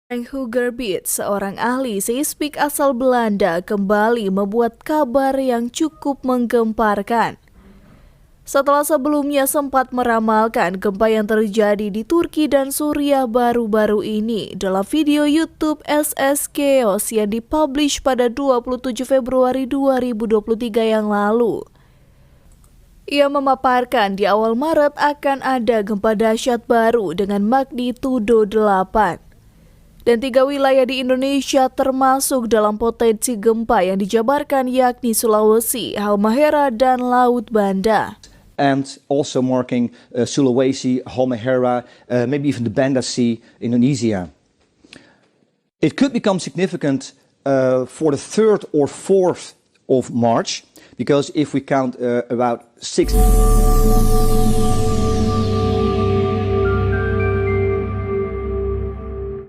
Frank Hugerbiet, seorang ahli seismik asal Belanda, kembali membuat kabar yang cukup menggemparkan. Setelah sebelumnya sempat meramalkan gempa yang terjadi di Turki dan Suriah baru-baru ini dalam video YouTube SS Chaos yang dipublish pada 27 Februari 2023 yang lalu. Ia memaparkan di awal Maret akan ada gempa dahsyat baru dengan magnitudo 8. Dan 3 wilayah di Indonesia termasuk dalam potensi gempa yang dijabarkan, yakni Sulawesi, Halmahera, dan Laut Banda. And also marking Sulawesi, Halmahera, maybe even the Banda Sea, Indonesia. It could become significant for the 3rd or 4th of March, because if we count about 6...